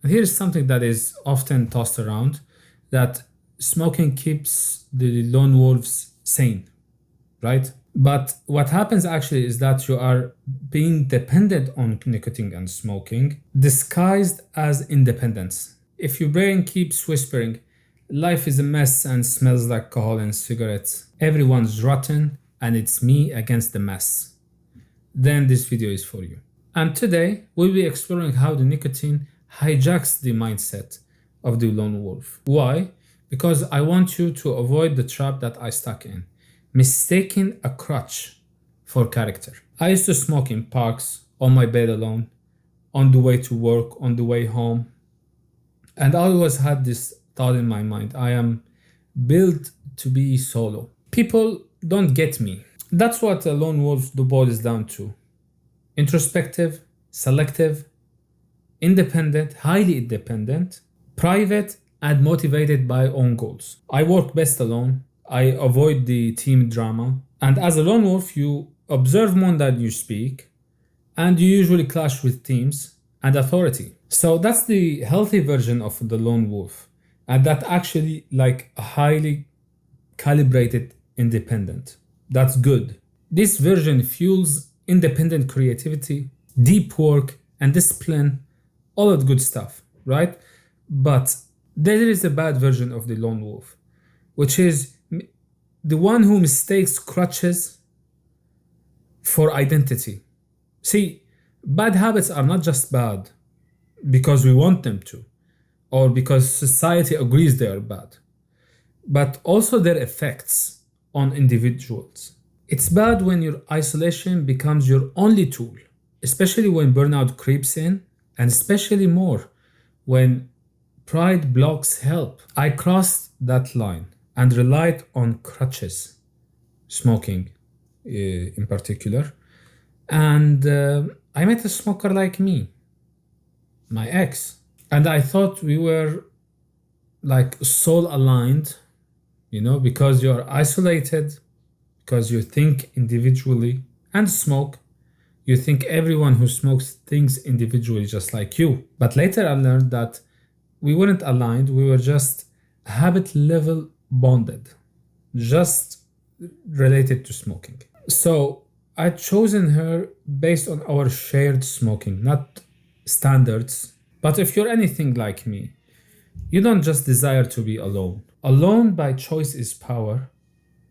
And here's something that is often tossed around, that smoking keeps the lone wolves sane, right? But what happens actually is that you are being dependent on nicotine and smoking, disguised as independence. If your brain keeps whispering, life is a mess and smells like alcohol and cigarettes, everyone's rotten and it's me against the mess, then this video is for you. And today we'll be exploring how the nicotine hijacks the mindset of the lone wolf. Why? Because I want you to avoid the trap that I stuck in, mistaking a crutch for character. I used to smoke in parks, on my bed alone, on the way to work, on the way home. And I always had this thought in my mind, I am built to be solo. People don't get me. That's what a lone wolf boils down to. Introspective, selective, independent, highly independent, private, and motivated by own goals. I work best alone. I avoid the team drama. And as a lone wolf, you observe more than you speak, and you usually clash with teams and authority. So that's the healthy version of the lone wolf. And that actually like a highly calibrated independent. That's good. This version fuels independent creativity, deep work, and discipline, all that good stuff, right? But there is a bad version of the lone wolf, which is the one who mistakes crutches for identity. See, bad habits are not just bad because we want them to, or because society agrees they are bad, but also their effects on individuals. It's bad when your isolation becomes your only tool, especially when burnout creeps in, and especially more when pride blocks help. I crossed that line and relied on crutches, smoking in particular, and I met a smoker like me, my ex, and I thought we were like soul aligned, because you're isolated, because you think individually and smoke. You think everyone who smokes thinks individually just like you. But later I learned that we weren't aligned, we were just habit level bonded, just related to smoking. So I'd chosen her based on our shared smoking, not standards. But if you're anything like me, you don't just desire to be alone. Alone by choice is power,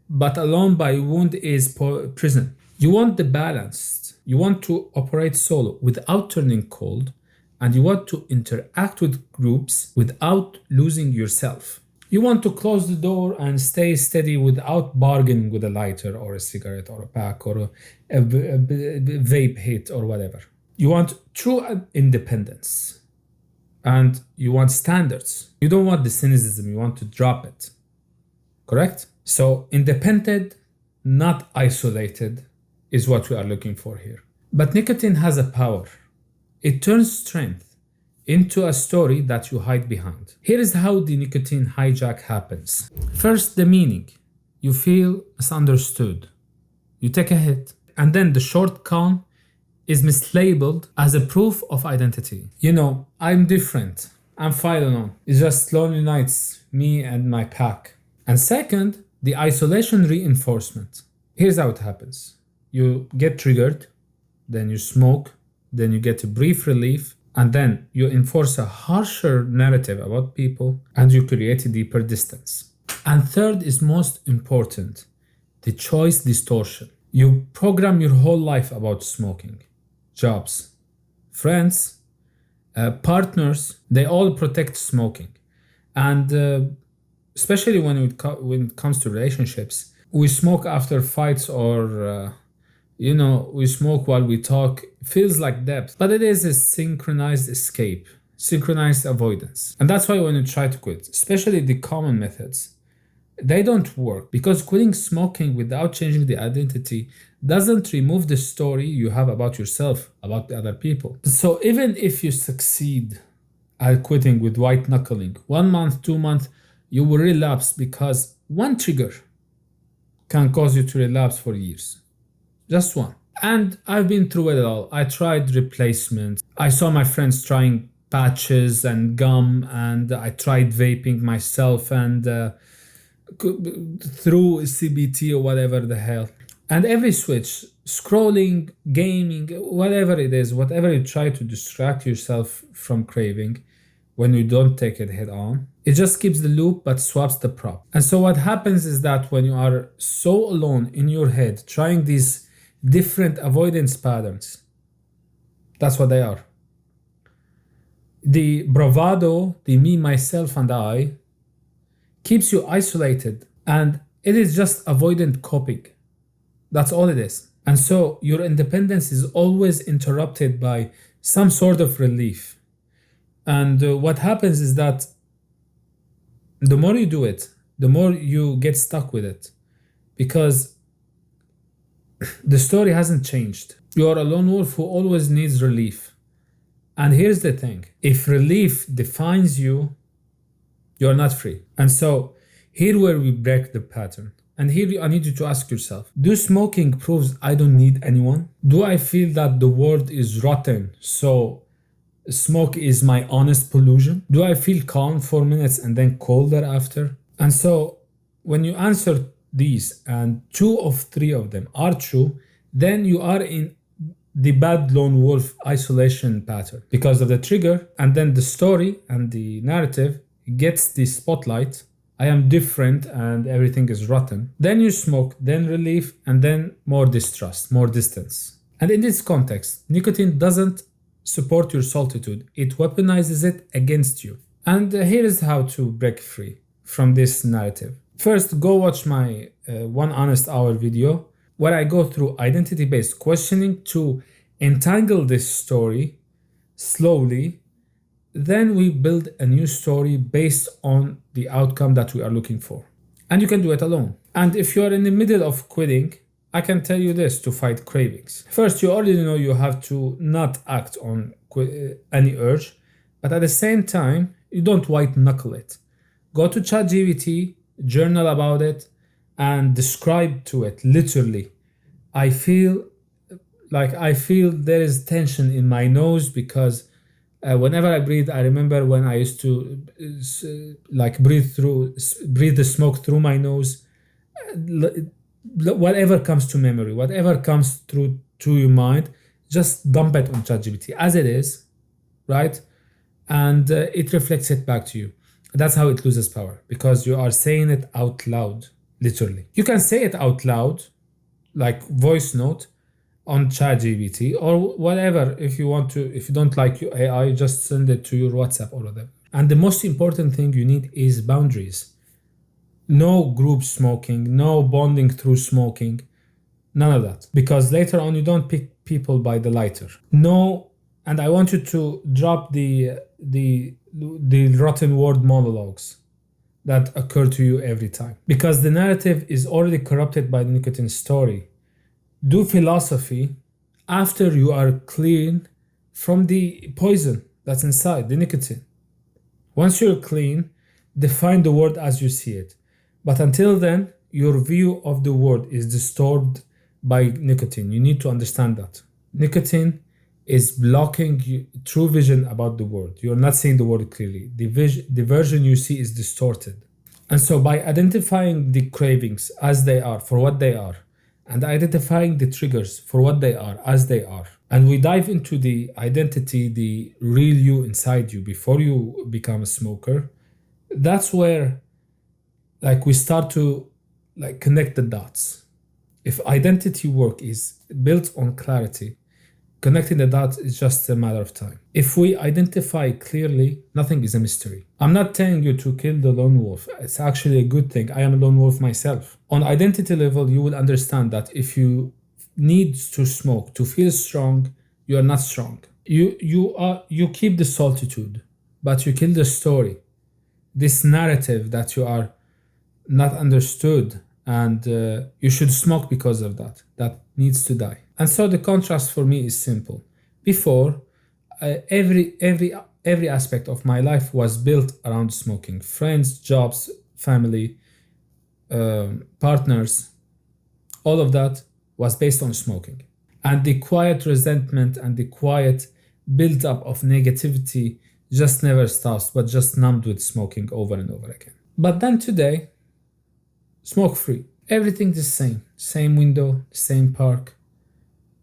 but alone by wound is prison. You want the balance. You want to operate solo without turning cold, and you want to interact with groups without losing yourself. You want to close the door and stay steady without bargaining with a lighter or a cigarette or a pack or a vape hit or whatever. You want true independence. And you want standards. You don't want the cynicism, you want to drop it. Correct? So independent, not isolated, is what we are looking for here. But nicotine has a power. It turns strength into a story that you hide behind. Here is how the nicotine hijack happens. First, the meaning. You feel misunderstood. You take a hit. And then the short calm is mislabeled as a proof of identity. I'm different. I'm fine alone. It's just lonely nights, me and my pack. And second, the isolation reinforcement. Here's how it happens. You get triggered, then you smoke, then you get a brief relief, and then you enforce a harsher narrative about people, and you create a deeper distance. And third is most important, the choice distortion. You program your whole life about smoking. Jobs, friends, partners, they all protect smoking. And especially when it comes to relationships, we smoke after fights or, we smoke while we talk. It feels like depth, but it is a synchronized escape, synchronized avoidance. And that's why when you try to quit, especially the common methods, they don't work, because quitting smoking without changing the identity doesn't remove the story you have about yourself, about the other people. So even if you succeed at quitting with white knuckling, 1 month, 2 months, you will relapse, because one trigger can cause you to relapse for years. Just one. And I've been through it all. I tried replacement. I saw my friends trying patches and gum, and I tried vaping myself and through CBT or whatever the hell. And every switch, scrolling, gaming, whatever it is, whatever you try to distract yourself from craving when you don't take it head on, it just keeps the loop but swaps the prop. And so what happens is that when you are so alone in your head trying these different avoidance patterns, that's what they are. The bravado, the me, myself, and I, keeps you isolated, and it is just avoidant coping. That's all it is. And so your independence is always interrupted by some sort of relief. And what happens is that the more you do it, the more you get stuck with it, because the story hasn't changed. You are a lone wolf who always needs relief. And here's the thing, if relief defines you, you're not free. And so here where we break the pattern. And here I need you to ask yourself, do smoking proves I don't need anyone? Do I feel that the world is rotten, so smoke is my honest pollution? Do I feel calm for minutes and then cold thereafter? And so when you answer these and 2 of 3 of them are true, then you are in the bad lone wolf isolation pattern because of the trigger, and then the story and the narrative gets the spotlight. I am different and everything is rotten. Then you smoke, then relief, and then more distrust, more distance. And in this context, nicotine doesn't support your solitude. It weaponizes it against you. And here is how to break free from this narrative. First, go watch my 1 honest hour video where I go through identity-based questioning to entangle this story slowly. Then we build a new story based on the outcome that we are looking for. And you can do it alone. And if you are in the middle of quitting, I can tell you this to fight cravings. First, you already know you have to not act on any urge, but at the same time, you don't white knuckle it. Go to ChatGPT, journal about it, and describe to it literally. I feel there is tension in my nose because whenever I breathe, I remember when I used to breathe the smoke through my nose. Whatever comes to memory, whatever comes through to your mind, just dump it on ChatGPT as it is, right? And it reflects it back to you. That's how it loses power, because you are saying it out loud, literally. You can say it out loud, like voice note on ChatGPT or whatever. If you want to, if you don't like your AI, just send it to your WhatsApp or whatever. And the most important thing you need is boundaries. No group smoking, no bonding through smoking, none of that. Because later on you don't pick people by the lighter. No, and I want you to drop the rotten word monologues that occur to you every time. Because the narrative is already corrupted by the nicotine story. Do philosophy after you are clean from the poison that's inside, the nicotine. Once you're clean, define the world as you see it. But until then, your view of the world is disturbed by nicotine. You need to understand that. Nicotine is blocking true vision about the world. You're not seeing the world clearly. The version you see is distorted. And so by identifying the cravings as they are, for what they are, and identifying the triggers for what they are as they are, and we dive into the identity, the real you inside you before you become a smoker, that's where we start to connect the dots. If identity work is built on clarity, connecting the dots is just a matter of time. If we identify clearly, nothing is a mystery. I'm not telling you to kill the lone wolf. It's actually a good thing. I am a lone wolf myself. On identity level, you will understand that if you need to smoke to feel strong, you are not strong. You keep the solitude, but you kill the story. This narrative that you are not understood, and you should smoke because of that needs to die. And so the contrast for me is simple. Before, every aspect of my life was built around smoking. Friends, jobs, family, partners, all of that was based on smoking. And the quiet resentment and the quiet build-up of negativity just never stops, but just numbed with smoking over and over again. But then today, smoke free. Everything the same. Same window, same park.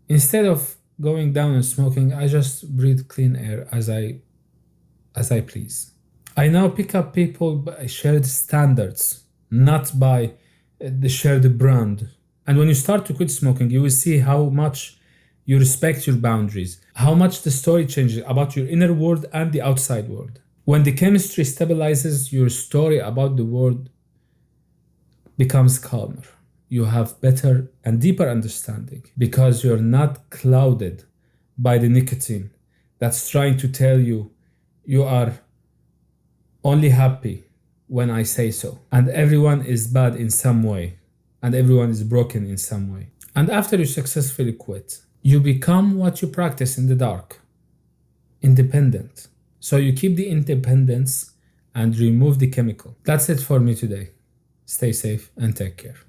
Instead of going down and smoking, I just breathe clean air as I please. I now pick up people by shared standards, not by the shared brand. And when you start to quit smoking, you will see how much you respect your boundaries, how much the story changes about your inner world and the outside world. When the chemistry stabilizes, your story about the world becomes calmer. You have better and deeper understanding because you're not clouded by the nicotine that's trying to tell you you are only happy when I say so. And everyone is bad in some way. And everyone is broken in some way. And after you successfully quit, you become what you practice in the dark. Independent. So you keep the independence and remove the chemical. That's it for me today. Stay safe and take care.